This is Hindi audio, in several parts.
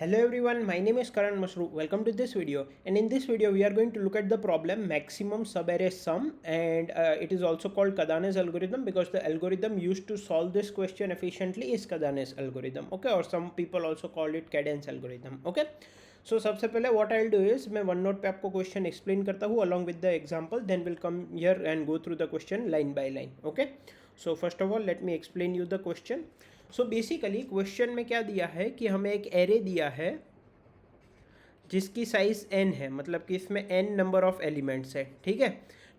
Hello everyone, my name is Karan Masru. Welcome to this video, and in this video we are going to look at the problem maximum subarray sum, and it is also called Kadana's algorithm because the algorithm used to solve this question efficiently is Kadana's algorithm, okay, or some people also call it cadence algorithm, okay. So सबसे पहले what I'll do is मैं OneNote पे आपको question explain करता हूँ along with the example, then we'll come here and go through the question line by line, okay. So first of all let me explain you the question. So basically question में क्या दिया है कि हमें एक एरे दिया है जिसकी साइज n है, मतलब कि इसमें n नंबर ऑफ एलिमेंट्स है, ठीक है.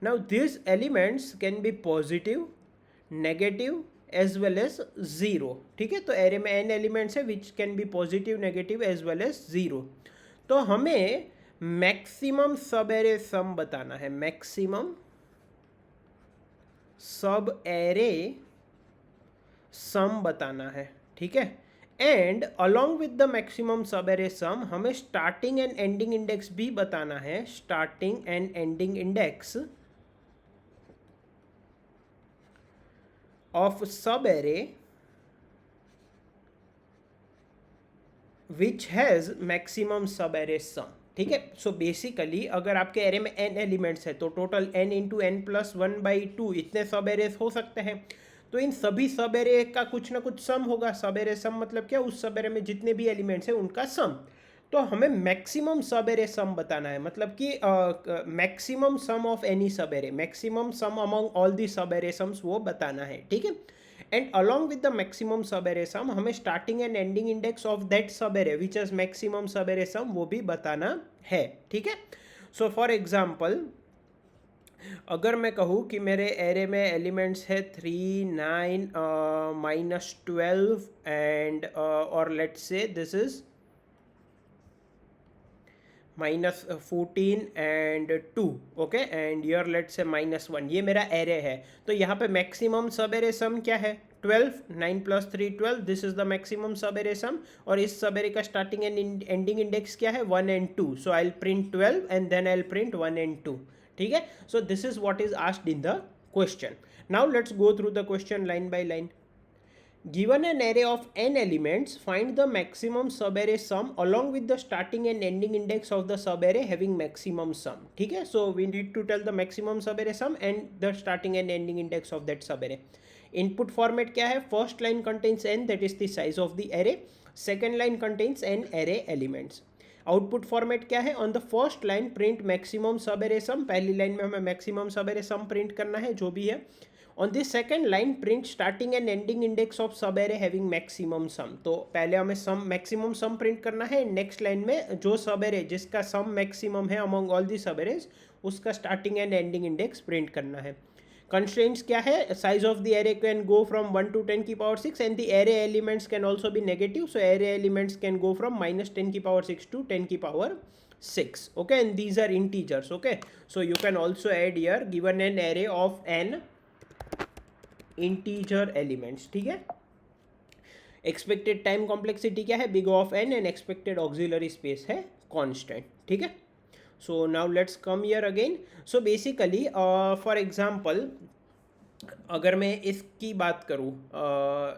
Now this elements can be positive, negative as well as zero, ठीक है. तो एरे में n एलिमेंट्स है which can be positive, negative as well as zero. तो हमें मैक्सिमम सब एरे सम बताना है, मैक्सिमम सब एरे सम बताना है, ठीक है. And along with the maximum sub array सम हमें स्टार्टिंग एंड एंडिंग इंडेक्स भी बताना है, starting and ending index of सब array which has maximum sub array सम, ठीक है. सो बेसिकली अगर आपके एरे में n एलिमेंट्स है तो total n into n plus 1/2 इतने सब एरेस हो सकते हैं. तो इन सभी सब एरे का कुछ ना कुछ सम होगा. सब एरे सम मतलब क्या, उस सब एरे में जितने भी एलिमेंट्स हैं उनका सम. तो हमें मैक्सिमम सब एरे सम बताना है, मतलब कि मैक्सिमम सम ऑफ एनी सब array, maximum some among all the सब एरे सम्स वो बताना है, ठीक है. And along with the maximum sub array सम हमें starting and ending index of that सब array which is maximum sub array सम वो भी बताना है, ठीक है. सो फॉर एग्जाम्पल अगर मैं कहूँ कि मेरे एरे में एलिमेंट्स है 3, 9, -12 एंड और let's say this is -14 and 2, okay, and yeah let's say -1. ये मेरा एरे है. तो यहाँ पे मैक्सिमम सब एरे सम क्या है, 12. 9 + 3 12, this is the maximum sub array सम. और इस सब एरे का स्टार्टिंग एंड एंडिंग इंडेक्स क्या है, 1 and 2. So I will print 12 and then I will print 1 and 2, ठीक है. So this is what is asked in the question. Now let's go through the question line by line. Given an array of n elements, find the maximum subarray sum along with the starting and ending index of the subarray having maximum sum. ठीक है. So we need to tell the maximum subarray sum and the starting and ending index of that subarray. Input format क्या है, first line contains n, that is the size of the array. Second line contains n array elements. Output format क्या है, on the first line print maximum sub array सम, पहली लाइन में हमें मैक्सिमम सब एरे सम प्रिंट करना है जो भी है. On this second line print starting and ending index of सब एरे हैविंग मैक्सिमम सम. तो पहले हमें सम मैक्सिमम सम प्रिंट करना है, नेक्स्ट लाइन में जो सब एरे जिसका सम मैक्सिमम है अमंग ऑल दी सब एरेज उसका starting and ending index print करना है. कंस्ट्रेंट्स क्या है, size of the array can go from 1 to 10⁶ and the array elements can also be negative. So array elements can go from -10⁶ to 10⁶. okay, and these are integers, okay. So you can also add here, given an array of n integer elements, ठीक है. एक्सपेक्टेड टाइम कॉम्प्लेक्सिटी क्या है, big of n, and expected auxiliary space है कांस्टेंट, ठीक है. So now let's come here again. So basically for example अगर मैं इसकी बात करूँ,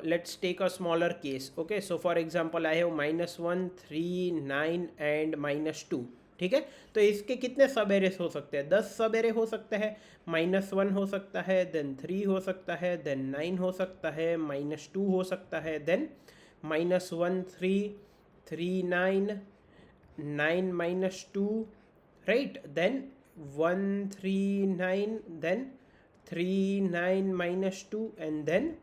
let's take a smaller case, okay. So for example I have -1, 3, 9 and -2, ठीक है. तो इसके कितने सब एरेस हो सकते हैं, 10 सब एरे हो सकते हैं. -1 हो सकता है, देन 3 हो सकता है, देन 9 हो सकता है, -2 हो सकता है, then -1 3 3 9 9 -2, right, then 1 3 9, then 3 9 -2 and then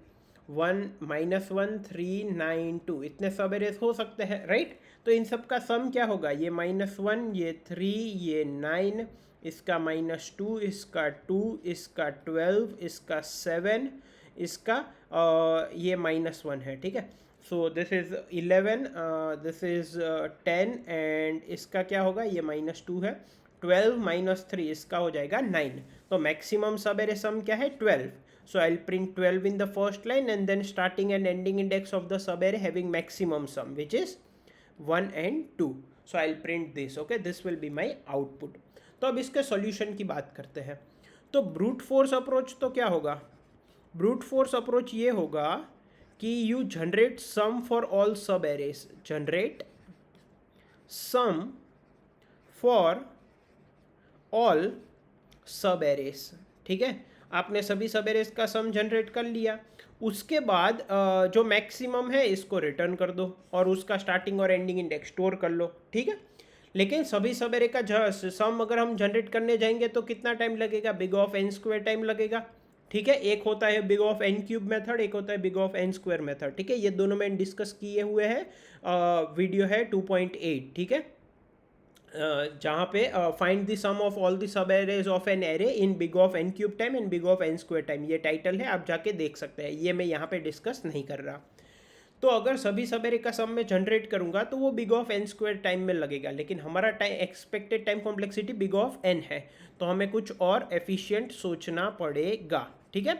1 -1 3 9 2. इतने सब एरेस हो सकते हैं, राइट. तो इन सब का सम क्या होगा, ये -1, ये 3, ये 9, इसका -2, इसका 2, इसका 12, इसका 7, इसका ये -1 है, ठीक है. So this is 11, this is 10 and इसका क्या होगा, ये -2 है. 12 - 3 इसका हो जाएगा 9. तो मैक्सिमम सब एरे सम क्या है, 12. So I'll print 12 in the first line and then starting and ending index of the sub array having maximum sum which is 1 and 2. So I'll print this, okay, this will be my output. तो अब इसके सॉल्यूशन की बात करते हैं. तो ब्रूट फोर्स अप्रोच तो क्या होगा, ब्रूट फोर्स अप्रोच ये होगा कि you generate sum for all subarrays, generate sum for all subarrays. ठीक है, आपने सभी सब एरेस का सम जनरेट कर लिया। उसके बाद जो मैक्सिमम है इसको रिटर्न कर दो और उसका स्टार्टिंग और एंडिंग इंडेक्स स्टोर कर लो। ठीक है, लेकिन सभी सब एरे का सम अगर हम जनरेट करने जाएंगे तो कितना टाइम लगेगा? Big of n square time लगेगा। ठीक है, एक होता है big of n cube method, एक होता है big of n square method. ठीक है, ये दोनों मैंने डिस्कस किए हुए हैं, वीडियो है 2.8। ठीक है, जहाँ पे find the sum of all the sub arrays of n array in big of n cube time and big of n square time, ये टाइटल है, आप जाके देख सकते हैं, ये मैं यहाँ पे डिस्कस नहीं कर रहा। तो अगर सभी सब एरे का सम में जनरेट करूंगा तो वो big of n square time में लगेगा, लेकिन हमारा time expected time complexity big of n है, तो हमें कुछ और एफिशिएंट सोचना पड़ेगा। ठीक है,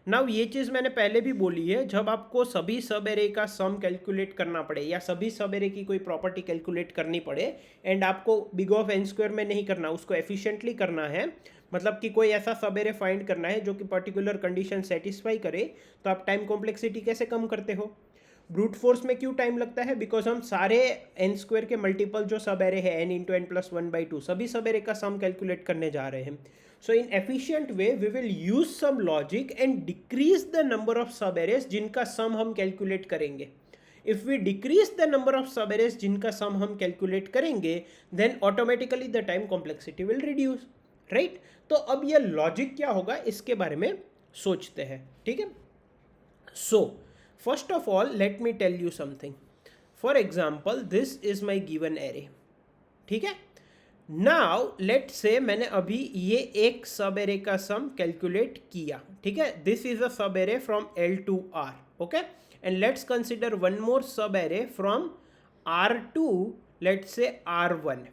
नाउ ये चीज़ मैंने पहले भी बोली है, जब आपको सभी सब एरे का सम कैलकुलेट करना पड़े या सभी सब एरे की कोई प्रॉपर्टी कैलकुलेट करनी पड़े एंड आपको बिग ऑफ एन स्क्वायर में नहीं करना, उसको एफिशिएंटली करना है, मतलब कि कोई ऐसा सब एरे फाइंड करना है जो कि पर्टिकुलर कंडीशन सेटिस्फाई करे, तो आप टाइम कॉम्प्लेक्सिटी कैसे कम करते हो? ब्रूट फोर्स में क्यों टाइम लगता है? बिकॉज हम सारे एन स्क्वायर के मल्टीपल जो सब एरे है एन इंटू एन प्लस 1/2 सभी सब एरे का सम कैलकुलेट करने जा रहे हैं। So in efficient way we will use some logic and decrease the number of subarrays जिनका सम हम कैलकुलेट करेंगे। If we decrease the number of subarrays जिनका सम हम कैलकुलेट करेंगे, then automatically the time complexity will reduce, right? तो अब यह लॉजिक क्या होगा इसके बारे में सोचते हैं। ठीक है, सो first of all let me tell you something. For example, this is my given array. ठीक है, now let's say मैंने अभी ये एक सब एरे का सम कैलकुलेट किया। ठीक है, this is a sub array from L to R. okay, and let's consider one more sub array from R to let's say R1.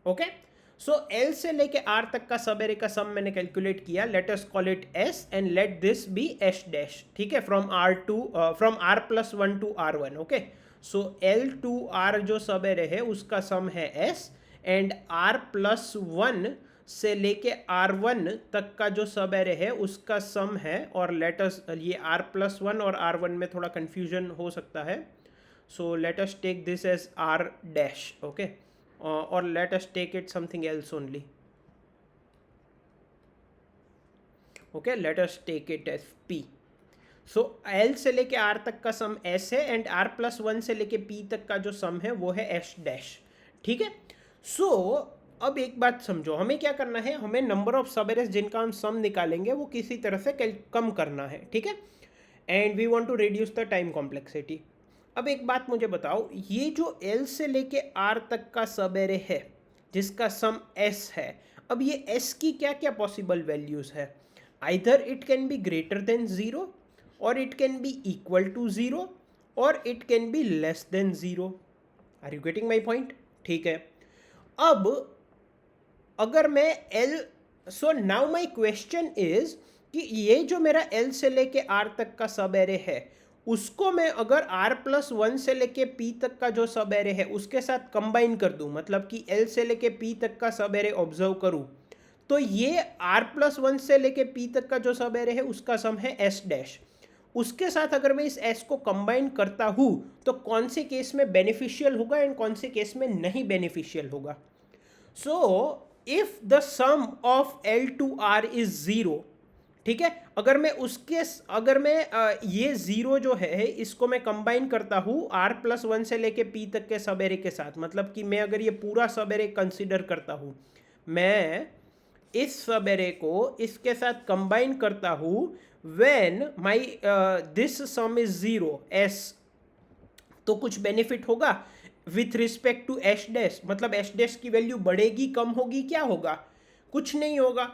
okay, so L से लेके R तक का सब एरे का सम मैंने कैलकुलेट किया, let us call it S and let this be S dash. ठीक है, from R plus 1 to R1। Okay, so L to R जो सब एरे है उसका सम है S एंड R प्लस 1 से लेके R1 तक का जो सब एरे है उसका सम है, और लेट अस ये R प्लस 1 और R1 में थोड़ा कन्फ्यूजन हो सकता है, so let us take this as R dash. Okay, or let us take it something else only. okay, let us take it as P. so L से लेके R तक का सम S है एंड R प्लस 1 से लेके P तक का जो सम है वो है S डैश। ठीक है, सो अब एक बात समझो, हमें क्या करना है, हमें नंबर ऑफ सब एरेज जिनका हम सम निकालेंगे वो किसी तरह से कम करना है। ठीक है, and we want to reduce the time complexity. अब एक बात मुझे बताओ, ये जो L से लेके R तक का सब एरे है जिसका सम S है, अब ये S की क्या क्या पॉसिबल वैल्यूज है? Either it can be greater than 0 और it can be equal to 0 और it can be less than 0। Are you getting my point? ठीक है, अब अगर मैं so now my question is कि ये जो मेरा L से लेके R तक का सब एरे है उसको मैं अगर R प्लस 1 से लेके P तक का जो सब एरे है उसके साथ कंबाइन कर दूं, मतलब कि L से लेके P तक का सब एरे ऑब्जर्व करूं, तो ये R प्लस 1 से लेके P तक का जो सब एरे है उसका सम है S डैश। उसके साथ अगर मैं इस S को कंबाइन करता हूं तो कौन से केस में बेनिफिशियल होगा एंड कौन से केस में नहीं बेनिफिशियल होगा? So if the sum of L to R is 0, ठीक है, अगर मैं ये 0 जो है इसको मैं कंबाइन करता हूँ R प्लस 1 से लेके P तक के सब एरे के साथ, मतलब कि मैं अगर ये पूरा सब एरे कंसिडर करता हूँ, मैं इस सब एरे को इसके साथ कंबाइन करता हूँ when my this sum is 0 S, तो कुछ बेनिफिट होगा with respect to S dash, मतलब S डैश की वैल्यू बढ़ेगी कम होगी, क्या होगा? कुछ नहीं होगा,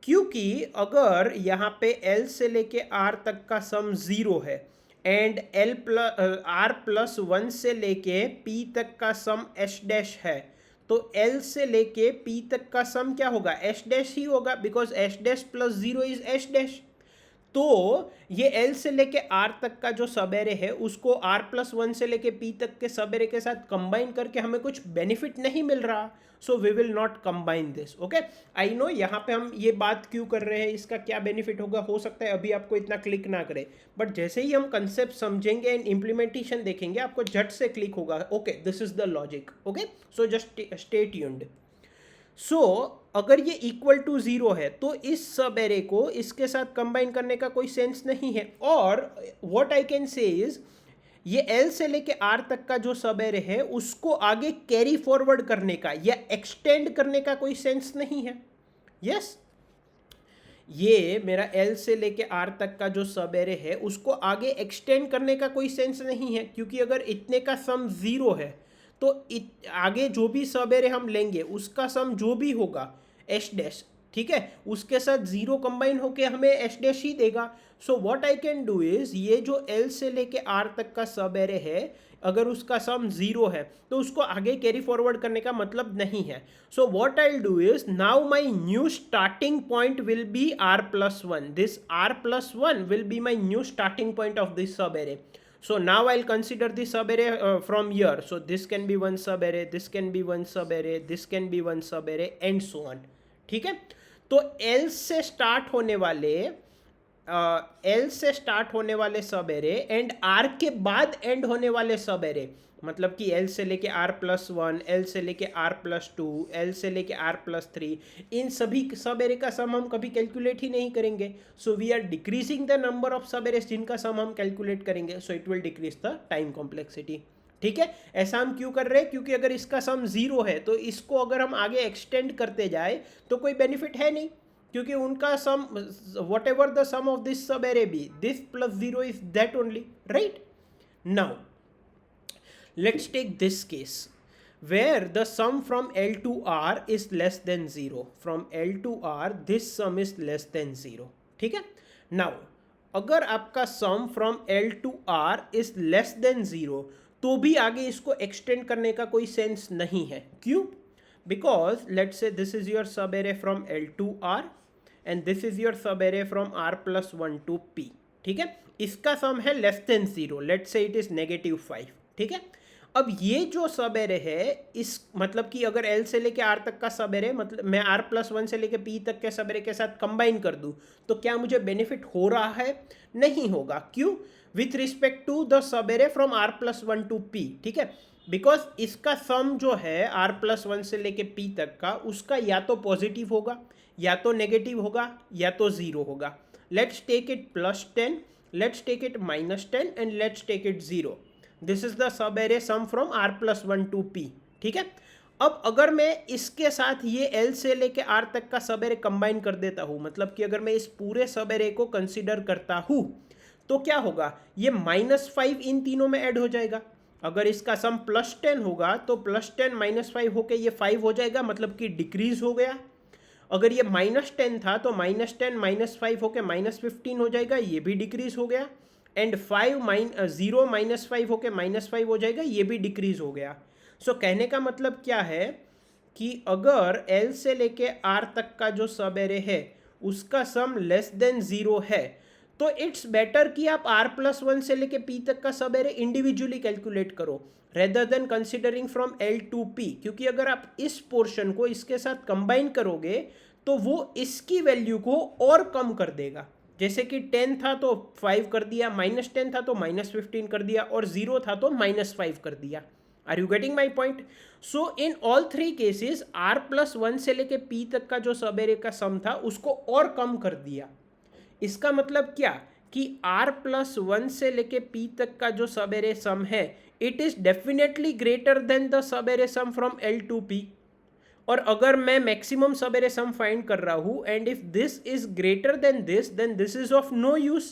क्योंकि अगर यहाँ पे L से लेके R तक का सम 0 है एंड R प्लस 1 से लेके P तक का सम S डैश है, तो L से लेके P तक का सम क्या होगा? S डैश ही होगा, because S dash plus 0 is S dash. तो ये L से लेके R तक का जो सब एरे है उसको R+1 से लेके P तक के सब एरे के साथ कंबाइन करके हमें कुछ बेनिफिट नहीं मिल रहा, so we will not combine this. Okay, I know यहाँ पे हम ये बात क्यों कर रहे हैं, इसका क्या बेनिफिट होगा, हो सकता है अभी आपको इतना क्लिक ना करे, बट जैसे ही हम कंसेप्ट समझेंगे एंड इम्प्लीमेंटेशन देखेंगे आपको झट से क्लिक होगा। Okay, this is the logic. Okay, so just stay tuned. So अगर ये इक्वल टू 0 है तो इस सब एरे को इसके साथ कंबाइन करने का कोई सेंस नहीं है, और व्हाट आई कैन से इज ये L से लेके R तक का जो सब एरे है उसको आगे कैरी फॉरवर्ड करने का या एक्सटेंड करने का कोई सेंस नहीं है। यस, ये मेरा L से लेके R तक का जो सब एरे है उसको आगे एक्सटेंड करने का कोई सेंस नहीं है, क्योंकि अगर इतने का सम 0 है तो आगे जो भी सब एरे हम लेंगे उसका सम जो भी होगा एच डैश, ठीक है, उसके साथ 0 कंबाइन होके हमें एच डैश ही देगा। सो what I can do is ये जो L से लेके R तक का सब एरे है अगर उसका सम 0 है तो उसको आगे कैरी फॉरवर्ड करने का मतलब नहीं है। सो what I do is now my new starting point will B R+1, this R+1 will be my new starting point of this सब array. So now I'll consider the subarray from here. So this can be one subarray, this can be one subarray, this can be one subarray and so on. ठीक है, तो L से स्टार्ट होने वाले सब एरे एंड R के बाद एंड होने वाले सब एरे, मतलब कि L से लेके R+1, L से लेके R+2, L से लेके R+3, इन सभी सब एरे का सम हम कभी कैलकुलेट ही नहीं करेंगे। So we are decreasing the number of sub arrays जिनका सम हम कैलकुलेट करेंगे, so it will decrease the time complexity. ठीक है, ऐसा हम क्यों कर रहे हैं, क्योंकि अगर इसका सम 0 है तो इसको अगर हम आगे एक्सटेंड करते जाए तो कोई बेनिफिट है नहीं, क्योंकि उनका sum whatever the sum of this सब array be, this +0 is that only, right. Now let's take this case where the sum from L to R is less than 0. From L to R this sum is less than 0. ठीक है, now अगर आपका sum from L to R is less than 0 तो भी आगे इसको एक्सटेंड करने का कोई सेंस नहीं है। क्यों? Because let's say this is your sub array from L to R and this is your sub array from R+1 to P। ठीक है, इसका सम है less than 0, let's say it is -5। ठीक है, अब ये जो सब एरे है इस मतलब कि अगर L से लेके R तक का सब एरे, मतलब मैं R+1 से लेके P तक के सब एरे के साथ कंबाइन कर दूं तो क्या मुझे बेनिफिट हो रहा है? नहीं होगा। क्यों? विथ रिस्पेक्ट टू द सब array from R+1 to P। ठीक है, बिकॉज इसका सम जो है R+1 से लेके P तक का उसका या तो पॉजिटिव होगा या तो नेगेटिव होगा या तो 0 होगा। Let's take it +10, let's take it -10 and let's take it 0। This is the सब array sum from R+1 to P। ठीक है, अब अगर मैं इसके साथ ये L से लेके R तक का सब एरे कंबाइन कर देता हूँ, मतलब कि अगर मैं इस पूरे सब एरे को कंसिडर करता हूँ तो क्या होगा, ये -5 इन तीनों में ऐड हो जाएगा। अगर इसका सम +10 होगा तो +10 -5 होके ये 5 हो जाएगा, मतलब कि डिक्रीज हो गया। अगर ये -10 था तो -10 -5 होके -15 हो जाएगा, ये भी डिक्रीज हो गया। एंड 0 -5 होके -5 हो जाएगा, ये भी डिक्रीज हो गया। सो कहने का मतलब क्या है कि अगर L से लेके R तक का जो सब एरे है उसका सम लेस देन 0 है तो इट्स बेटर कि आप R+1 से लेके P तक का सब एरे इंडिविजुअली कैलकुलेट करो rather than considering from L to P, क्योंकि अगर आप इस पोर्शन को इसके साथ कंबाइन करोगे तो वो इसकी वैल्यू को और कम कर देगा। जैसे कि 10 था तो 5 कर दिया, -10 था तो -15 कर दिया, और 0 था तो -5 कर दिया। Are you getting my point? So in all 3 cases R+1 से लेके P तक का जो सब एरे का सम था उसको और कम कर दिया। इसका मतलब क्या कि R+1 से लेके P तक का जो सब एरे सम है it is definitely greater than the सब array sum from L to P। और अगर मैं maximum sub array sum find कर रहा हूँ and if this is greater than this then this is of no use.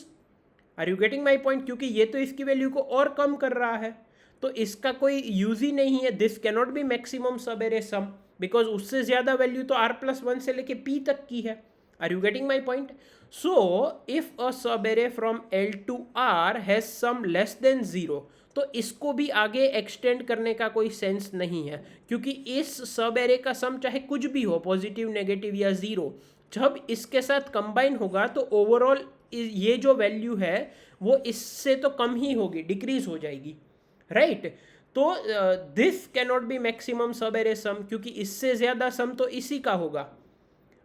Are you getting my point? क्योंकि ये तो इसकी वैल्यू को और कम कर रहा है तो इसका कोई यूज ही नहीं है। This cannot be maximum sub array some because उससे ज़्यादा वैल्यू तो R+1 से लेके P तक की है। Are you getting my point? So if a सब array from L to R has sum less than 0 तो इसको भी आगे एक्सटेंड करने का कोई सेंस नहीं है, क्योंकि इस सब एरे का सम चाहे कुछ भी हो, पॉजिटिव, नेगेटिव या 0, जब इसके साथ कंबाइन होगा तो ओवरऑल ये जो वैल्यू है वो इससे तो कम ही होगी, डिक्रीज हो जाएगी, राइट। तो this cannot be maximum sub array सम, क्योंकि इससे ज़्यादा सम तो इसी का होगा।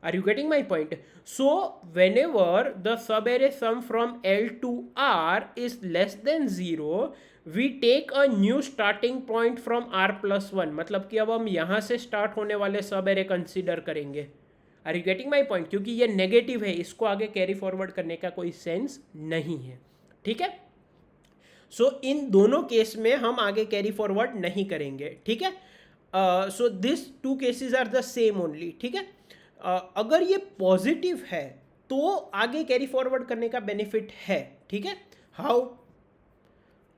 Are you getting my point? So whenever the sub-array sum from L to R is less than 0, we take a new starting point from R plus 1. मतलब कि अब हम यहाँ से स्टार्ट होने वाले सब एरे कंसिडर करेंगे। Are you getting my point? क्योंकि ये नेगेटिव है, इसको आगे कैरी फॉरवर्ड करने का कोई सेंस नहीं है, ठीक है। सो इन दोनों केस में हम आगे कैरी फॉरवर्ड नहीं करेंगे, ठीक है। So this two cases are the same only, ठीक है। अगर ये पॉजिटिव है तो आगे कैरी फॉरवर्ड करने का बेनिफिट है, ठीक है। हाउ?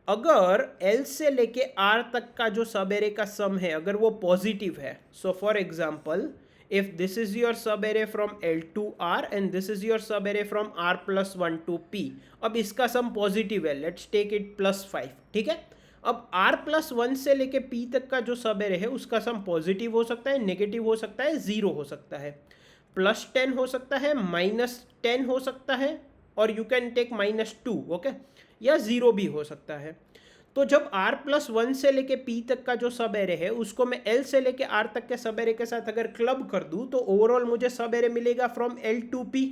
अगर L से लेके R तक का जो सब एरे का सम है अगर वो पॉजिटिव है, so for example if this is your सब array from L to R and this is your सब array from R plus 1 to P, अब इसका सम पॉजिटिव है, लेट्स टेक इट +5, ठीक है। अब R प्लस 1 से लेके P तक का जो सब एरे है उसका सम पॉजिटिव हो सकता है, नेगेटिव हो सकता है, 0 हो सकता है, +10 हो सकता है, -10 हो सकता है, और यू कैन टेक -2, ओके, या 0 भी हो सकता है। तो जब R प्लस 1 से लेके P तक का जो सब एरे है उसको मैं L से लेके R तक के सब एरे के साथ अगर क्लब कर दूं तो ओवरऑल मुझे सब एरे मिलेगा फ्रॉम L टू P।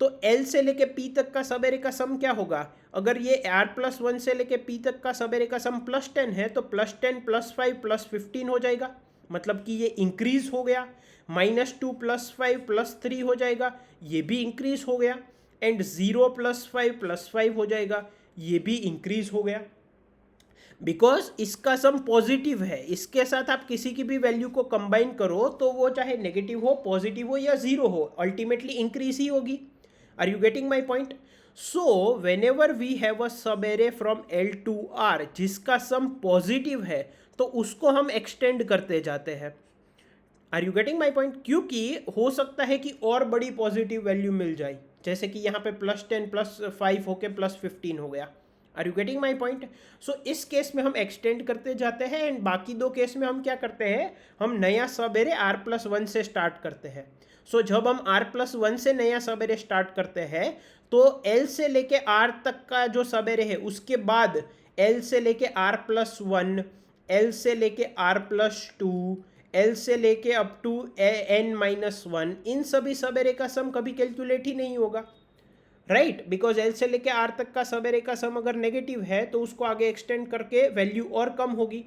तो L से लेके P तक का सब एरे का सम क्या होगा? अगर ये R प्लस 1 से लेके P तक का सब एरे का सम +10 है तो +10 +5 +15 हो जाएगा, मतलब कि ये इंक्रीज हो गया। -2 +5 +3 हो जाएगा, ये भी इंक्रीज हो गया। एंड 0 +5 +5 हो जाएगा, ये भी इंक्रीज हो गया। बिकॉज इसका सम पॉजिटिव है, इसके साथ आप किसी की भी वैल्यू को कंबाइन करो तो वो चाहे नेगेटिव हो, पॉजिटिव हो या 0 हो, अल्टीमेटली इंक्रीज ही होगी। Are you getting my point? So whenever we have a सब array from L to R जिसका सम पॉजिटिव है तो उसको हम एक्सटेंड करते जाते हैं। Are you getting my point? क्योंकि हो सकता है कि और बड़ी पॉजिटिव वैल्यू मिल जाए, जैसे कि यहाँ पे +10 +5 होके +15 हो गया। Are you getting my point? So इस केस में हम एक्सटेंड करते जाते हैं एंड बाकी दो केस में हम क्या करते हैं, हम नया सब एरे R प्लस 1 से स्टार्ट करते हैं। सो जब हम R प्लस 1 से नया सब एरे स्टार्ट करते हैं तो L से लेके R तक का जो सब एरे है उसके बाद L से लेके R प्लस 1, L से लेके R प्लस 2, L से लेके अप टू n-1, इन सभी सब एरे का सम कभी कैलकुलेट ही नहीं होगा, राइट। बिकॉज L से लेके R तक का सब एरे का सम अगर नेगेटिव है तो उसको आगे एक्सटेंड करके वैल्यू और कम होगी।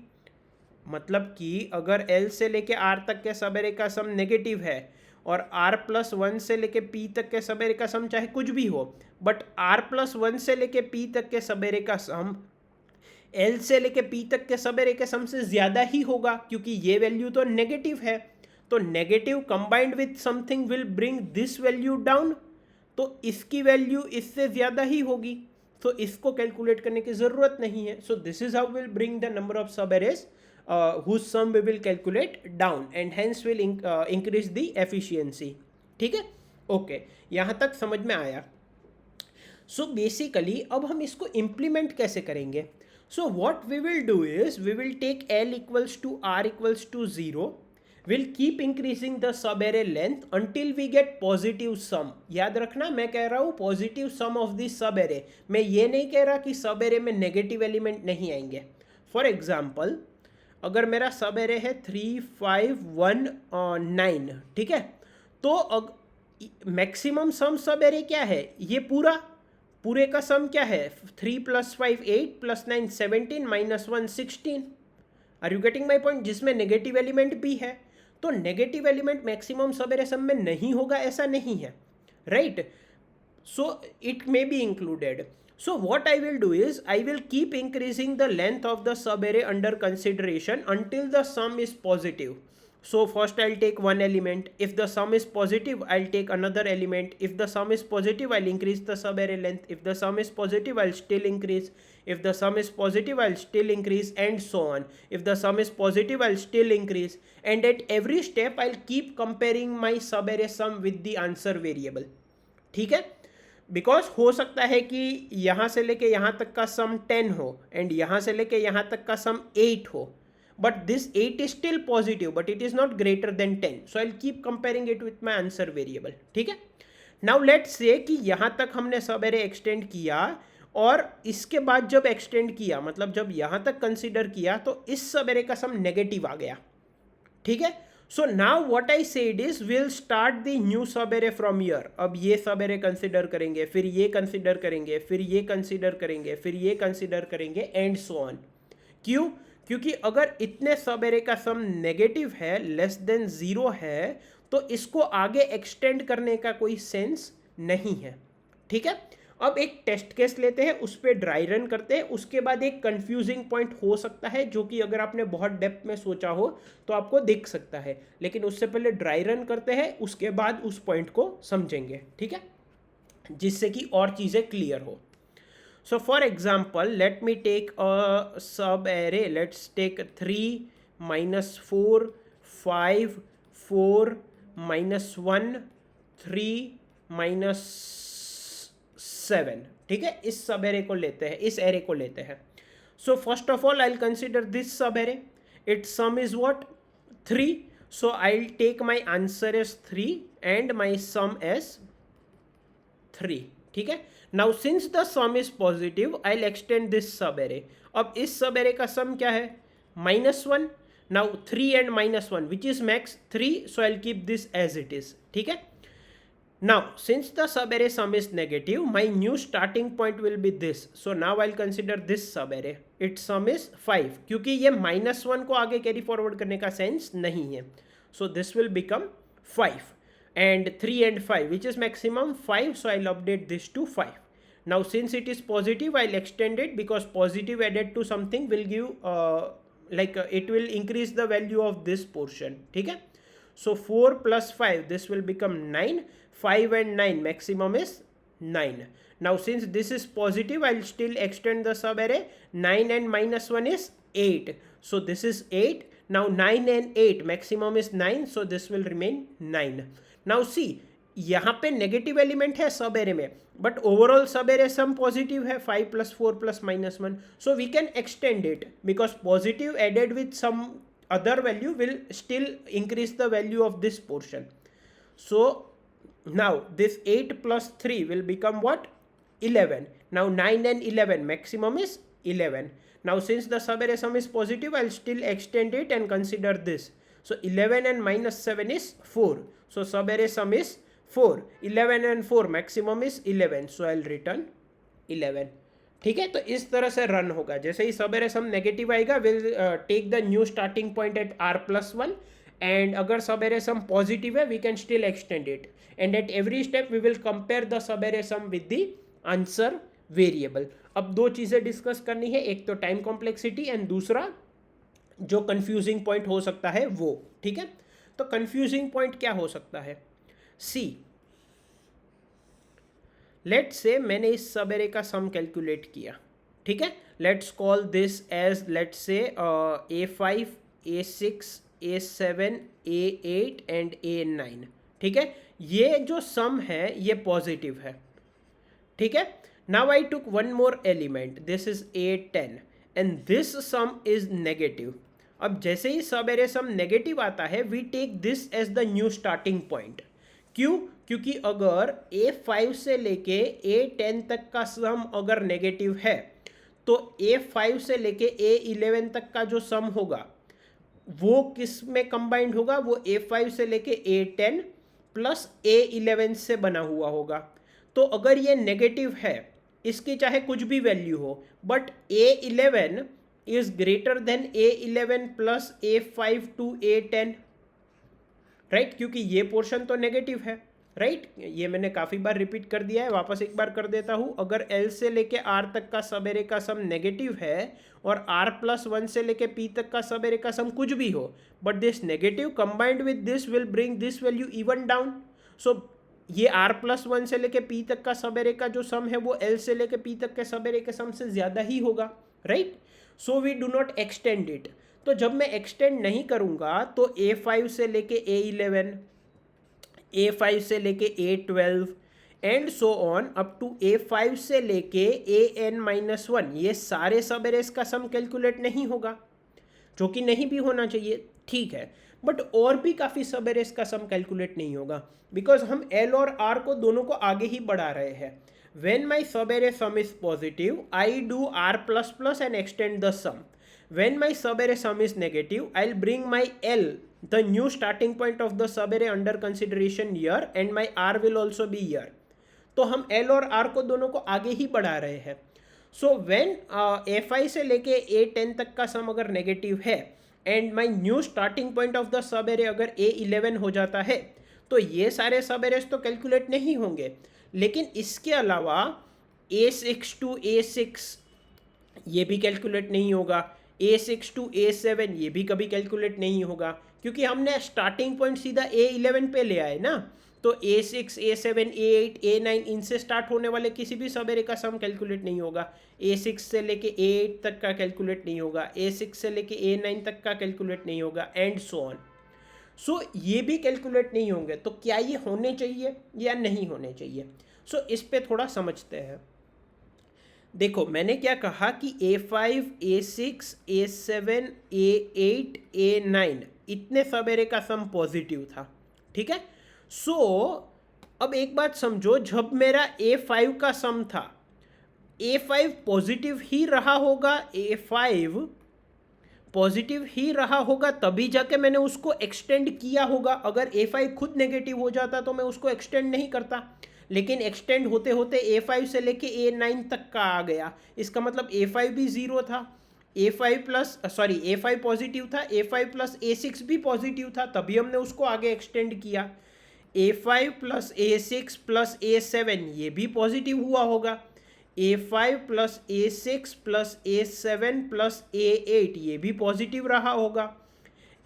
मतलब कि अगर L से लेके R तक के सब एरे का सम नेगेटिव है और R प्लस 1 से लेके P तक के सब एरे का सम चाहे कुछ भी हो, बट R प्लस 1 से लेके P तक के सब एरे का सम L से लेके P तक के सब एरे के सम से ज़्यादा ही होगा, क्योंकि ये वैल्यू तो नेगेटिव है। तो negative combined with something will bring this value down, तो इसकी वैल्यू इससे ज़्यादा ही होगी, तो इसको कैलकुलेट करने की ज़रूरत नहीं है। So this is how will bring the number of सब arrays whose sum we will calculate down and hence will increase the efficiency, ठीक है। ओके, यहाँ तक समझ में आया। सो बेसिकली अब हम इसको इम्प्लीमेंट कैसे करेंगे? So what we will do is we will take L equals to R equals to 0, will keep increasing the सब array length until we get positive sum. याद रखना, मैं कह रहा हूँ पॉजिटिव सम ऑफ दिस सब एरे, मैं ये नहीं कह रहा कि सब एरे में नेगेटिव एलिमेंट नहीं आएंगे। फॉर एग्जाम्पल अगर मेरा सब एरे है 3, 5, 1, 9, ठीक है, तो मैक्सिमम सम सब एरे क्या है? ये पूरे का सम क्या है? 3 + 5 8 + 9 17 -1 16। Are you getting my point? जिसमें नेगेटिव एलिमेंट भी है, तो negative element maximum sub array sum में नहीं होगा ऐसा नहीं है, right. So it may be included. So what I will do is I will keep increasing the length of the subarray under consideration until the sum is positive. So first I'll take one element. If the sum is positive, I'll take another element. If the sum is positive, I'll increase the subarray length. If the sum is positive, I'll still increase. If the sum is positive, I'll still increase, and so on. If the sum is positive, I'll still increase. And at every step, I'll keep comparing my subarray sum with the answer variable. ठीक है? बिकॉज हो सकता है कि यहाँ से लेके यहाँ तक का सम 10 हो एंड यहाँ से लेके यहाँ तक का सम 8 हो, but this 8 is still positive but it is not greater than 10, so I will keep comparing it with my answer variable, ठीक है। नाउ लेट्स से कि यहाँ तक हमने सब एरे एक्सटेंड किया और इसके बाद जब एक्सटेंड किया, मतलब जब यहाँ तक कंसीडर किया, तो इस सब एरे का सम नेगेटिव आ गया, ठीक है। So now what I said is will start the new सब एरे फ्रॉम ईयर। अब ये सब एरे कंसिडर करेंगे, फिर ये कंसिडर करेंगे, फिर ये कंसिडर करेंगे, फिर ये कंसिडर करेंगे एंड सो ऑन। क्यों? क्योंकि अगर इतने सब एरे का सम नेगेटिव है, लेस देन 0 है, तो इसको आगे एक्सटेंड करने का कोई सेंस नहीं है, ठीक है। अब एक टेस्ट केस लेते हैं, उस पर ड्राई रन करते हैं, उसके बाद एक कंफ्यूजिंग पॉइंट हो सकता है जो कि अगर आपने बहुत डेप्थ में सोचा हो तो आपको दिख सकता है, लेकिन उससे पहले ड्राई रन करते हैं, उसके बाद उस पॉइंट को समझेंगे, ठीक है, जिससे कि और चीज़ें क्लियर हो। So for example, let me take a sub array. Let's take 3 minus 4 5 4 minus 1 3 minus 7, ठीक है। इस सब एरे को लेते हैं, इस एरे को लेते हैं। So first of all, I'll consider this sub array. Its sum is what? 3. So I'll take my answer as 3 and my sum as 3, ठीक है। Now since the sum is positive I extend this सब एरे। अब इस सब एरे का सम क्या है? -1। Now 3 and -1 which is max 3, so I keep this as it is, ठीक है। नाउ सिंस द सब array sum is negative, my new starting point will be this, so now I consider this सब एरे। इट सम इज 5, क्योंकि ये -1 को आगे कैरी फॉरवर्ड करने का सेंस नहीं है, so this will become 5 and 3 and 5 which is maximum 5, so I'll update this to 5. Now since it is positive, I'll extend it because positive added to something will give it will increase the value of this portion, ठीक है। So 4 plus 5, this will become 9. 5 and 9, maximum is 9. Now since this is positive, I'll still extend the sub array. 9 and -1 is 8, so this is 8. Now 9 and 8, maximum is 9, so this will remain 9. Now see, यहाँ पे नेगेटिव एलिमेंट है सब एरे में, but overall sub array sum positive है, 5 + 4 + -1, so we can extend it because positive added with some other value will still increase the value of this portion. So now this 8 + 3 will become what? 11. Now 9 and 11, maximum is 11. Now since the sub array sum is positive, I'll still extend it and consider this. So 11 and -7 is 4. So sub array sum is 4. 11 and 4, maximum is 11. So I'll return 11. ठीक है, तो इस तरह से रन होगा. जैसे ही सब एरे सम नेगेटिव आएगा, will take the new starting point at r+1, and अगर सब एरे सम पॉजिटिव है, we can still extend it, and at every step we will compare the सब array sum with the answer variable. अब दो चीज़ें डिस्कस करनी है, एक तो टाइम कॉम्प्लेक्सिटी एंड दूसरा जो कंफ्यूजिंग पॉइंट हो सकता है वो. ठीक है, तो कंफ्यूजिंग पॉइंट क्या हो सकता है? सी, लेट्स से मैंने इस सब एरे का सम कैलकुलेट किया. ठीक है, let's call this as let's say A5, A6, A7, A8 and A9. ठीक है, ये जो सम है ये पॉजिटिव है. ठीक है, now I took one more element, this is A10 and this sum is negative. अब जैसे ही सब एरे सम नेगेटिव आता है, we take this as the new starting point. क्यों? क्योंकि अगर A5 से लेके A10 तक का सम अगर नेगेटिव है, तो A5 से लेके A11 तक का जो सम होगा वो किस में कंबाइंड होगा? वो A5 से लेके A10 प्लस A11 से बना हुआ होगा. तो अगर ये नेगेटिव है, इसकी चाहे कुछ भी वैल्यू हो, but A11 is greater than A11 plus A5 to A10, right? क्योंकि ये पोर्शन तो नेगेटिव है, राइट? ये मैंने काफ़ी बार रिपीट कर दिया है, वापस एक बार कर देता हूँ. अगर L से लेके R तक का सब एरे का सम नेगेटिव है और R+1 से लेके P तक का सब एरे का सम कुछ भी हो, but this negative combined with this will bring this value even down. So ये R+1 से लेके P तक का सब एरे का जो सम है वो L से लेके P तक के सब एरे के सम से ज़्यादा ही होगा, right? So we do not extend it. तो जब मैं एक्सटेंड नहीं करूँगा तो A5 से लेके A11, A5 से लेके A12 and so on up to A5 से लेके AN-1, ये सारे सब एरेस का सम कैलकुलेट नहीं होगा. जो कि नहीं भी होना चाहिए, ठीक है, बट और भी काफ़ी सब एरेस का सम कैलकुलेट नहीं होगा, बिकॉज हम एल और आर को दोनों को आगे ही बढ़ा रहे हैं. When my sub-array sum is positive, I do r plus plus and extend the sum. When my sub-array sum is negative, I'll bring my L, the new starting point of the sub-array under consideration here, and my r will also be here. तो हम L और R को दोनों को आगे ही बढ़ा रहे हैं. सो व्हेन F5 से लेके A10 तक का सम अगर नेगेटिव है and my new starting point of the sub array अगर A11 हो जाता है, तो ये सारे सब एरेस तो कैलकुलेट नहीं होंगे, लेकिन इसके अलावा A6 to A6 ये भी कैलकुलेट नहीं होगा, A6 to A7 ये भी कभी कैलकुलेट नहीं होगा, क्योंकि हमने स्टार्टिंग पॉइंट सीधा A11 पे ले आए ना. तो A6, A7, A8, A9 इनसे स्टार्ट होने वाले किसी भी सब एरे का सम कैलकुलेट नहीं होगा. A6 से लेके A8 तक का कैलकुलेट नहीं होगा, A6 से लेके A9 तक का कैलकुलेट नहीं होगा, एंड सो ऑन. सो ये भी कैलकुलेट नहीं होंगे. तो क्या ये होने चाहिए या नहीं होने चाहिए? सो इस पे थोड़ा समझते हैं. देखो मैंने क्या कहा कि A5, A6, A7, A8, A9 इतने सब एरे का सम पॉजिटिव था, ठीक है. सो अब एक बात समझो, जब मेरा A5 का सम था, A5 पॉजिटिव ही रहा होगा, A5 पॉजिटिव ही रहा होगा, तभी जाके मैंने उसको एक्सटेंड किया होगा. अगर A5 खुद नेगेटिव हो जाता तो मैं उसको एक्सटेंड नहीं करता, लेकिन एक्सटेंड होते होते A5 से लेके A9 तक का आ गया. इसका मतलब A5 भी ज़ीरो था, A5 पॉजिटिव था, A5 प्लस A6 भी पॉजिटिव था, तभी हमने उसको आगे एक्सटेंड किया. A5 plus A6 plus A7 ये भी पॉजिटिव हुआ होगा. A5 plus A6 plus A7 plus A8 ये भी पॉजिटिव रहा होगा.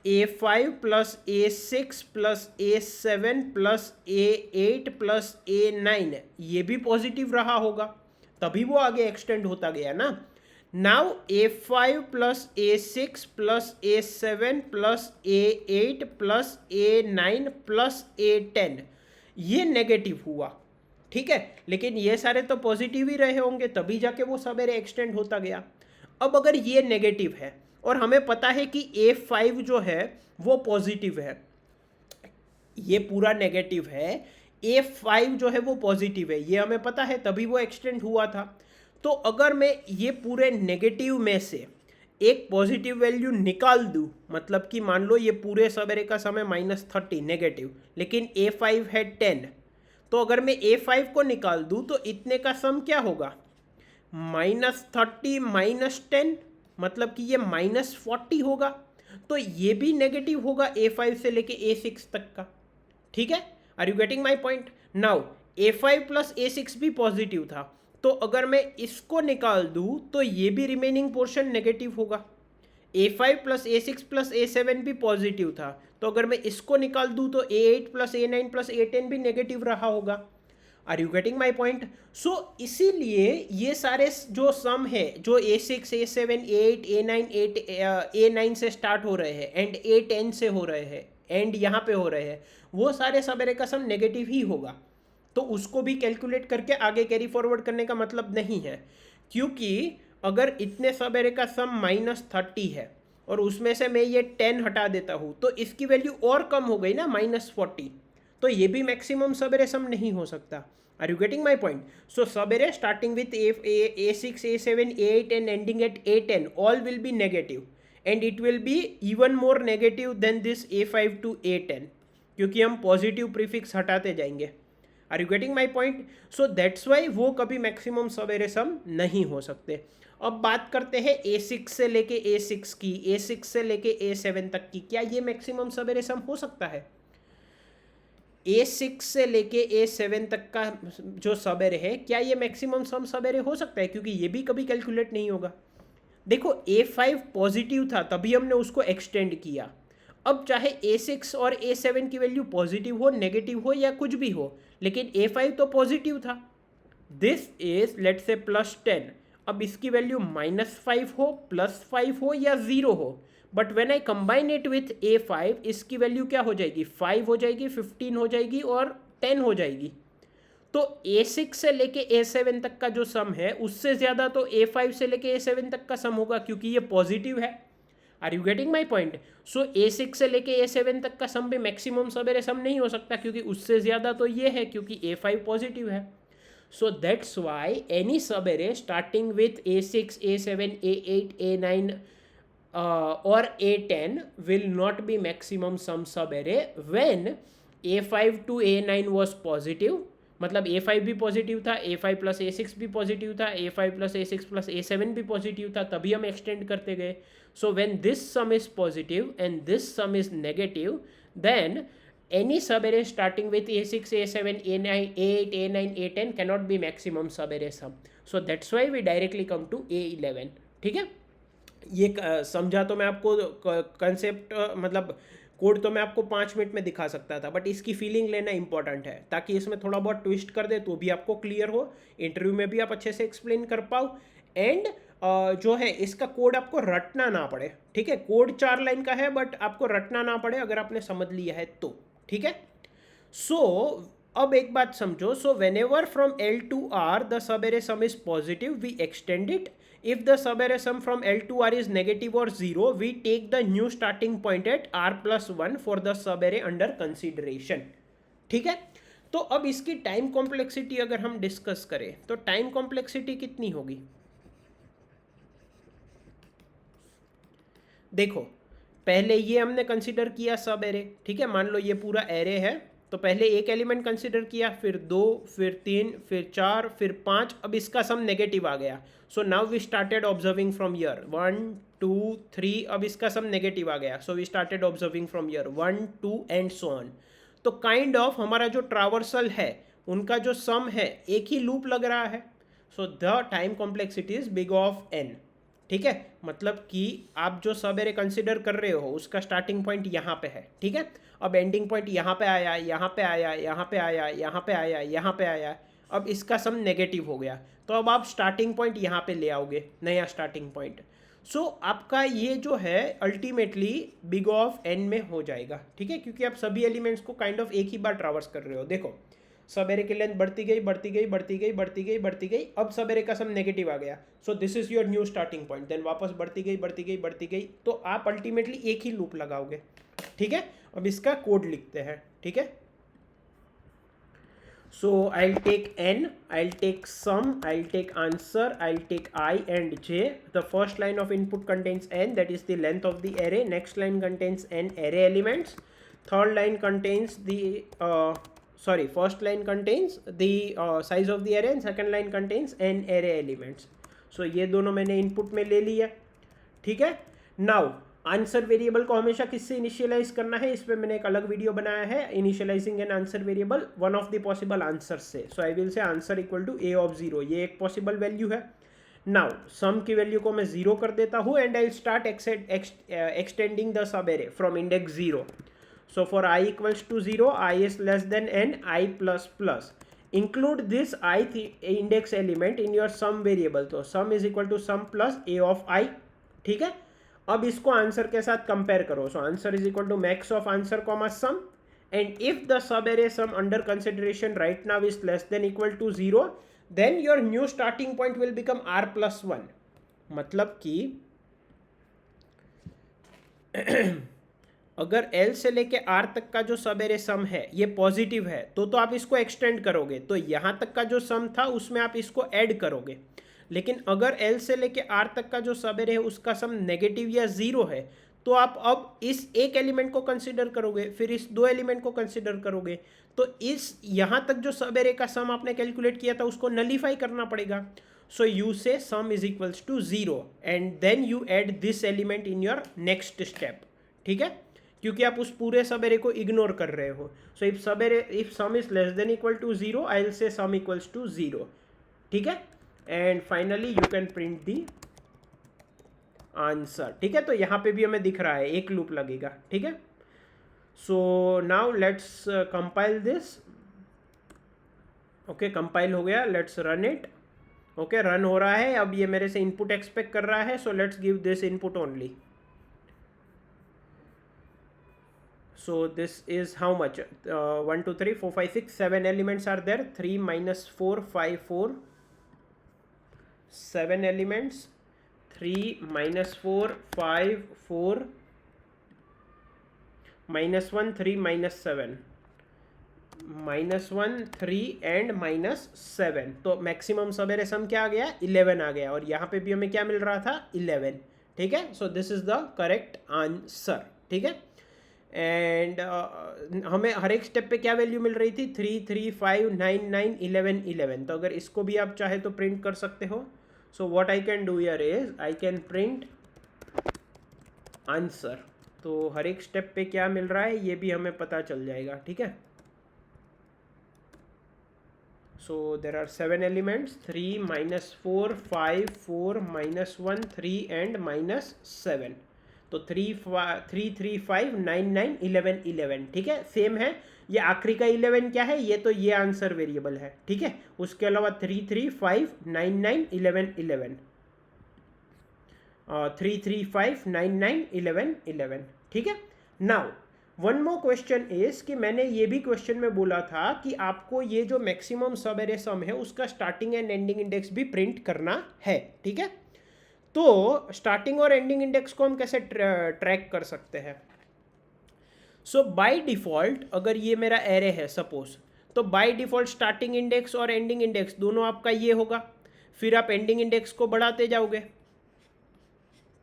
A5 plus A6 plus A7 plus A8 plus A9 ये भी पॉजिटिव रहा होगा, तभी वो आगे एक्सटेंड होता गया ना. Now A5 plus A6 plus A7 plus A8 plus A9 plus A10 ये नेगेटिव हुआ, ठीक है, लेकिन ये सारे तो पॉजिटिव ही रहे होंगे, तभी जाके वो सब एरे एक्सटेंड होता गया. अब अगर ये नेगेटिव है और हमें पता है कि A5 जो है वो पॉजिटिव है, ये पूरा नेगेटिव है, A5 जो है वो पॉजिटिव है, ये हमें पता है, तभी वो एक्सटेंड हुआ था. तो अगर मैं ये पूरे नेगेटिव में से एक पॉजिटिव वैल्यू निकाल दूं, मतलब कि मान लो ये पूरे सब एरे का समय -30 नेगेटिव, लेकिन A5 है 10, तो अगर मैं A5 को निकाल दूं तो इतने का सम क्या होगा, -30 -10, मतलब कि ये -40 होगा. तो ये भी नेगेटिव होगा A5 से लेके A6 तक का, ठीक है. Are you getting my point? Now A5 plus A6 भी पॉजिटिव था, तो अगर मैं इसको निकाल दूं तो ये भी रिमेनिंग पोर्शन नेगेटिव होगा. A5 plus A6 plus A7 भी पॉजिटिव था, तो अगर मैं इसको निकाल दूं तो A8 plus A9 plus A10 भी नेगेटिव रहा होगा. Are you getting my point? So इसीलिए ये सारे जो सम है जो A6, A7, A8, A9, A9 से स्टार्ट हो रहे हैं एंड A10 से हो रहे हैं एंड यहाँ पे हो रहे हैं, वो सारे सब एरे का सम नेगेटिव ही होगा. तो उसको भी कैलकुलेट करके आगे कैरी फॉरवर्ड करने का मतलब नहीं है, क्योंकि अगर इतने सब एरे का सम -30 है और उसमें से मैं ये 10 हटा देता हूँ तो इसकी वैल्यू और कम हो गई ना, -40, तो ये भी मैक्सिमम सब एरे सम नहीं हो सकता. Are you getting my point? So sub array starting with A6, A7, A8 and ending at A10 all will be negative, and it will be even more negative than this A5 to A10, क्योंकि हम पॉजिटिव प्रीफिक्स हटाते जाएंगे. Are you getting my point? So that's why वो कभी मैक्सिमम सब एरे सम नहीं हो सकते. अब बात करते हैं A6 से लेके A6 की, A6 से लेके A7 तक की. क्या ये मैक्सिमम सब एरे सम हो सकता है? A6 से लेके A7 तक का जो सब एरे है, क्या ये मैक्सिमम सम सब एरे हो सकता है? क्योंकि ये भी कभी कैलकुलेट नहीं होगा. देखो A5 पॉजिटिव था, तभी हमने उसको एक्सटेंड किया. अब चाहे A6 और A7 की वैल्यू पॉजिटिव हो, नेगेटिव हो या कुछ भी हो, लेकिन A5 तो पॉजिटिव था. This is let's say +10. अब इसकी वैल्यू -5 हो, +5 हो या 0 हो, but when I combine it with A5 इसकी वैल्यू क्या हो जाएगी, 5 हो जाएगी, 15 हो जाएगी और 10 हो जाएगी. तो A6 से लेके A7 तक का जो सम है उससे ज़्यादा तो A5 से लेके A7 तक का सम होगा, क्योंकि ये पॉजिटिव है. Are you getting my point? So A6 से लेके A7 तक का सम भी मैक्सिमम सब एरे सम नहीं हो सकता, क्योंकि उससे ज़्यादा तो ये है, क्योंकि A5 पॉजिटिव है. So that's why any subarray starting with A6, A7, A8, A9 or A10 will not be maximum sum subarray when A5 to A9 was positive. मतलब A5 भी पॉजिटिव था, A5 प्लस A6 भी पॉजिटिव था, A5 plus A6 plus A7 भी पॉजिटिव था, तभी हम एक्सटेंड करते गए. So when this sum is positive and this sum is negative, then any subarray starting with A6, A7, A9, A8, A9, A10 cannot be maximum subarray sum. So that's why we directly come to A11. ठीक है, ये समझा तो मैं आपको कंसेप्ट, मतलब कोड तो मैं आपको 5 मिनट में दिखा सकता था, बट इसकी फीलिंग लेना इंपॉर्टेंट है, ताकि इसमें थोड़ा बहुत ट्विस्ट कर दे तो भी आपको क्लियर हो, इंटरव्यू में भी आप अच्छे से एक्सप्लेन कर पाओ, एंड जो है इसका कोड आपको रटना ना पड़े. ठीक है, कोड 4 लाइन का है, बट आपको रटना ना पड़े अगर आपने समझ लिया है तो. ठीक है, सो अब एक बात समझो. So whenever from L to R the सब array sum is positive, we extend it. If the subarray sum from L to R is negative or 0, we take the new starting point at R plus 1 for the subarray under consideration. ठीक है, तो अब इसकी टाइम कॉम्प्लेक्सिटी अगर हम डिस्कस करें तो टाइम कॉम्प्लेक्सिटी कितनी होगी? देखो, पहले ये हमने कंसिडर किया सब एरे. ठीक है, मान लो ये पूरा एरे है, तो पहले एक एलिमेंट कंसिडर किया, फिर 2, फिर 3, फिर 4, फिर 5. अब इसका सम नेगेटिव आ गया. So now we started observing from year 1, 2, 3. अब इसका सम नेगेटिव आ गया, so we started observing from year 1, 2 and so on. तो काइंड ऑफ हमारा जो ट्रावर्सल है उनका जो सम है एक ही लूप लग रहा है. So the time complexity is big of n. ठीक है, मतलब कि आप जो सब एरे कंसिडर कर रहे हो उसका स्टार्टिंग पॉइंट यहाँ पे है. ठीक है, अब एंडिंग पॉइंट यहाँ पे आया, यहाँ पे आया, यहाँ पे आया, यहाँ पे आया, यहाँ पे आया. अब इसका सम नेगेटिव हो गया, तो अब आप स्टार्टिंग पॉइंट यहाँ पे ले आओगे, नया स्टार्टिंग पॉइंट. सो आपका ये जो है अल्टीमेटली बिग ऑफ एन में हो जाएगा. ठीक है, क्योंकि आप सभी एलिमेंट्स को काइंड ऑफ एक ही बार ट्रावर्स कर रहे हो. देखो, सब एरे की लेंथ बढ़ती गई, बढ़ती गई, बढ़ती गई, बढ़ती गई, बढ़ती गई. अब सब एरे का सम नेगेटिव आ गया, so this is your new starting point. Then वापस बढ़ती गई, बढ़ती गई, बढ़ती गई, तो आप अल्टीमेटली एक ही लूप लगाओगे. ठीक है, अब इसका कोड लिखते हैं. ठीक है, so I'll take n, I'll take sum, I'll take answer, I'll take I and j. The first line of input contains n, that is the length of the array. Next line contains n array elements. Third line contains the first line contains the size of the array, and second line contains n array elements. So ये दोनों मैंने इनपुट में ले लिया. ठीक है, नाउ आंसर वेरिएबल को हमेशा किससे इनिशियलाइज करना है, इस पर मैंने एक अलग वीडियो बनाया है, initializing an answer variable one of the possible answer से. So I will say answer equal to a of 0. ये एक पॉसिबल वैल्यू है. नाउ सम की वैल्यू को मैं 0 कर देता हूँ, and I start extending the सब array from index 0. So for i equals to 0, i is less than n, i plus plus. Include this i index element in your some variable. तो sum is equal to sum plus a of i. ठीक है, अब इसको आंसर के साथ कंपेयर करो. So answer is equal to max of answer comma sum, and if the सब array sum under consideration right now is less than equal to 0, then your new starting point will become r plus 1. मतलब कि अगर L से लेके R तक का जो सब एरे सम है ये पॉजिटिव है, तो आप इसको एक्सटेंड करोगे, तो यहाँ तक का जो सम था उसमें आप इसको ऐड करोगे. लेकिन अगर L से लेके R तक का जो सब एरे है उसका सम नेगेटिव या 0 है, तो आप अब इस एक एलिमेंट को कंसिडर करोगे, फिर इस 2 एलिमेंट को कंसिडर करोगे, तो इस यहाँ तक जो सब एरे का सम आपने कैलकुलेट किया था उसको नलीफाई करना पड़ेगा. So you say sum is equals to 0, and then you add this element in your next step. ठीक है, क्योंकि आप उस पूरे सब एरे को इग्नोर कर रहे हो. So if sum is less than equal to 0, I will say sum equals to 0. ठीक है, and finally you can print the answer. ठीक है, तो यहाँ पे भी हमें दिख रहा है एक लूप लगेगा. ठीक है, so now let's compile this. Okay, compile हो गया, let's run it. Okay, run हो रहा है. अब ये मेरे से इनपुट एक्सपेक्ट कर रहा है, so let's give this input only. So this is how much? 1, 2, 3, 4, 5, 6, 7 elements are there. 3 minus 4, 5, 4. 7 elements. 3 -4 5 4 -1 3 -7 -1 3 and -7, तो मैक्सिमम सवेरे सम क्या आ गया 11 आ गया, और यहाँ पे भी हमें क्या मिल रहा था 11, ठीक है। So this is the correct answer, ठीक है। एंड हमें हर एक स्टेप पे क्या वैल्यू मिल रही थी 3 3 5 9 9 11 11, तो अगर इसको भी आप चाहे तो प्रिंट कर सकते हो। सो what I can do here is I can print answer, तो हर एक स्टेप पे क्या मिल रहा है ये भी हमें पता चल जाएगा, ठीक है। So there are 7 elements, 3 -4 5 4 -1 3 and -7, तो 3 3 5 9 9 11 11, ठीक है। सेम है, ये आखिरी का 11 क्या है, ये तो ये आंसर वेरिएबल है, ठीक है। उसके अलावा 3 3 5 9 9 11 11, 3 3 5 9 9 11 11, ठीक है। Now one more question is कि मैंने ये भी क्वेश्चन में बोला था कि आपको ये जो मैक्सिमम सब एरे सम है उसका स्टार्टिंग एंड एंडिंग इंडेक्स भी प्रिंट करना है, ठीक है। तो स्टार्टिंग और एंडिंग इंडेक्स को हम कैसे ट्रैक कर सकते हैं। सो बाय डिफॉल्ट अगर ये मेरा एरे है सपोज, तो बाय डिफॉल्ट स्टार्टिंग इंडेक्स और एंडिंग इंडेक्स दोनों आपका ये होगा, फिर आप एंडिंग इंडेक्स को बढ़ाते जाओगे,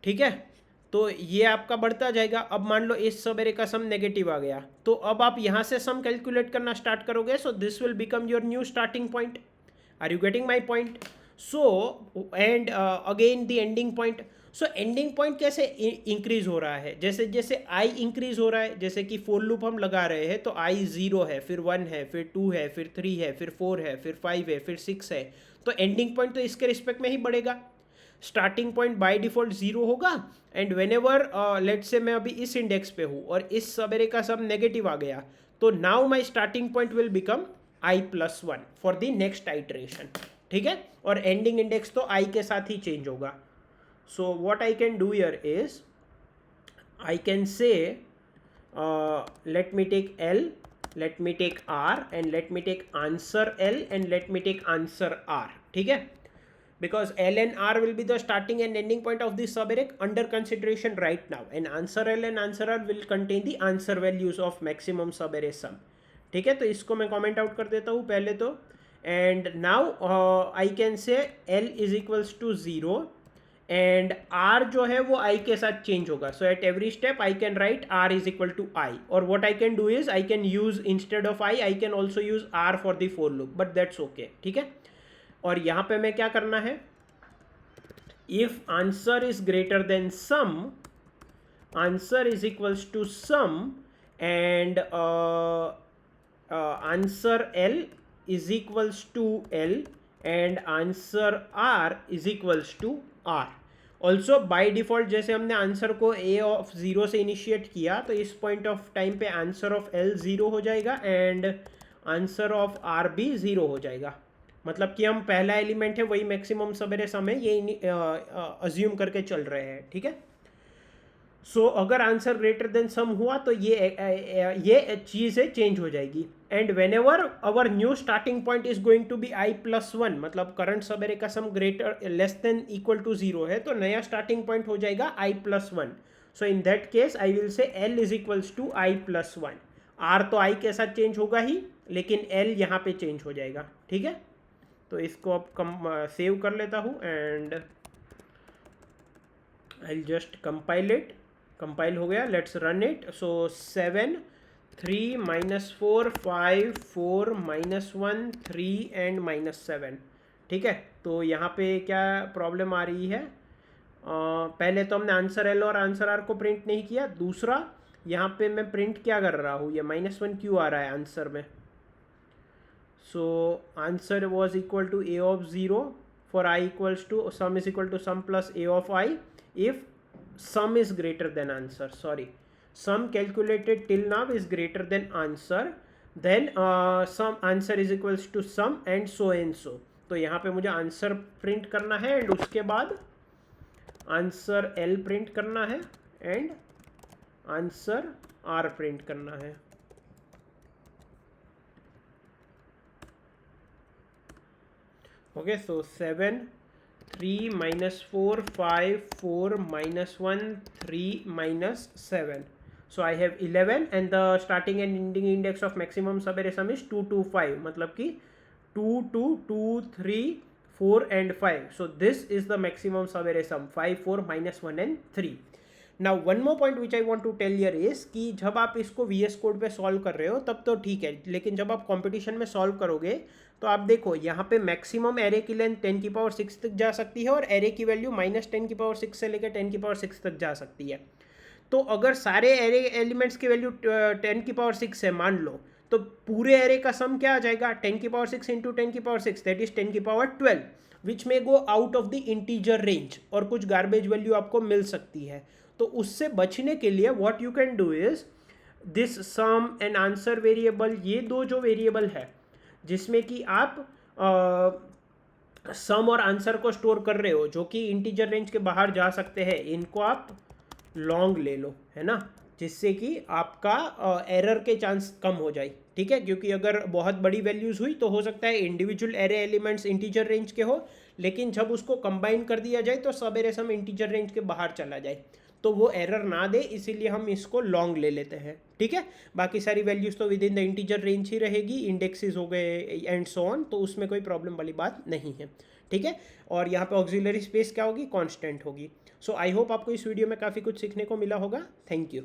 ठीक है। तो ये आपका बढ़ता जाएगा। अब मान लो इस सवेरे का सम नेगेटिव आ गया, तो अब आप यहाँ से सम कैलकुलेट करना स्टार्ट करोगे, so this will become your new starting point. Are you getting my point. So and again the ending point. So ending point कैसे इंक्रीज हो रहा है, जैसे जैसे आई इंक्रीज हो रहा है, जैसे कि फोर लूप हम लगा रहे हैं तो आई 0 है, फिर 1 है, फिर 2 है, फिर 3 है, फिर 4 है, फिर 5 है, फिर 6 है, तो एंडिंग पॉइंट तो इसके रिस्पेक्ट में ही बढ़ेगा। स्टार्टिंग पॉइंट बाय डिफॉल्ट 0 होगा, एंड वेन एवर लेट से मैं अभी इस इंडेक्स पे हूँ और इस सवेरे का सब नेगेटिव आ गया, तो now my starting point will become i+1 for the next iteration, ठीक है। और एंडिंग इंडेक्स तो i के साथ ही चेंज होगा। So what I can do here is I can say let me take l, let me take r, and let me take answer l, and let me take answer r, ठीक है। Because L and R will be the starting and ending point of this subarray under consideration right now, and answer L and answer R will contain the answer values of maximum subarray sum, ठीक है। तो इसको मैं कमेंट आउट कर देता हूँ पहले तो, and now I can say L is equals to 0 and R जो है वो I के साथ चेंज होगा। So at every step I can write R is equal to I, और what I can do is I can use instead of I can also use R for the for loop, but that's okay, ठीक है। और यहाँ पे मैं क्या करना है, if answer is greater than sum, answer is equals to sum, and answer L is equals to L, and answer R is equals to R। Also by default जैसे हमने आंसर को a ऑफ 0 से इनिशिएट किया, तो इस पॉइंट ऑफ टाइम पे आंसर ऑफ L 0 हो जाएगा एंड आंसर ऑफ R भी 0 हो जाएगा। मतलब कि हम पहला एलिमेंट है वही मैक्सिमम सवेरे समय ये अज्यूम करके चल रहे हैं, ठीक है। सो अगर आंसर ग्रेटर देन सम हुआ तो ये चीज़ें चेंज हो जाएगी, and whenever our new starting point is going to be i+1, मतलब करंट सवेरे का sum greater less than equal to 0 है, तो नया स्टार्टिंग पॉइंट हो जाएगा i+1। So in that case I will say L is equals to i+1। R तो I के साथ चेंज होगा ही, लेकिन L यहाँ पे चेंज हो जाएगा, ठीक है। तो इसको अब सेव कर लेता हूँ and I just compile it. Compile हो गया, let's run it. So 7 3 -4 5 4 -1 3 and -7, ठीक है। तो यहाँ पे क्या प्रॉब्लम आ रही है, पहले तो हमने आंसर L और आंसर R को प्रिंट नहीं किया, दूसरा यहाँ पे मैं प्रिंट क्या कर रहा हूँ, ये -1 क्यों आ रहा है आंसर में। So answer was equal to a of 0 for I equals to sum is equal to sum plus a of I if sum is greater than answer, sorry, sum calculated till now is greater than answer, then sum answer is equals to sum and so and so। तो यहाँ पे मुझे आंसर प्रिंट करना है एंड उसके बाद आंसर L प्रिंट करना है एंड आंसर R प्रिंट करना है। Okay, so 7 3 -4 5 4 -1 3 -7. So I have 11 and the starting and ending index of maximum subarray is 2 2 5, मतलब कि 2 2 2 3 4 and 5. So this is the maximum subarray sum 5 4 -1 and 3. Now one more point which I want to tell here is कि जब आप इसको वीएस कोड पे सॉल्व कर रहे हो तब तो ठीक है, लेकिन जब आप कंपटीशन में सॉल्व करोगे तो आप देखो यहाँ पे मैक्सिमम एरे की लेंथ 10⁶ तक जा सकती है और एरे की वैल्यू -10⁶ से लेकर 10⁶ तक जा सकती है। तो अगर सारे एरे एलिमेंट्स की वैल्यू 10⁶ है मान लो, तो पूरे एरे का सम क्या आ जाएगा 10⁶ इंटू 10⁶ दैट इज 10⁻12 विच में go out of the integer range और कुछ गार्बेज वैल्यू आपको मिल सकती है। तो उससे बचने के लिए what you can do is this sum and answer variable, ये दो जो वेरिएबल है जिसमें कि आप सम और आंसर को स्टोर कर रहे हो जो कि इंटीजर रेंज के बाहर जा सकते हैं, इनको आप लॉन्ग ले लो, है ना, जिससे कि आपका एरर के चांस कम हो जाए। ठीक है, क्योंकि अगर बहुत बड़ी वैल्यूज़ हुई तो हो सकता है individual array elements integer range के हो, लेकिन जब उसको कंबाइन कर दिया जाए तो सब एरे सम इंटीजर रेंज के बाहर चला जाए, तो वो एरर ना दे, इसीलिए हम इसको लॉन्ग ले लेते हैं। ठीक है, बाकी सारी वैल्यूज़ तो within the integer range ही रहेगी, इंडेक्सेस हो गए एंड सो ऑन, तो उसमें कोई प्रॉब्लम वाली बात नहीं है। ठीक है, और यहाँ पे ऑक्सिलरी स्पेस क्या होगी, कांस्टेंट होगी। सो आई होप आपको इस वीडियो में काफ़ी कुछ सीखने को मिला होगा। Thank you.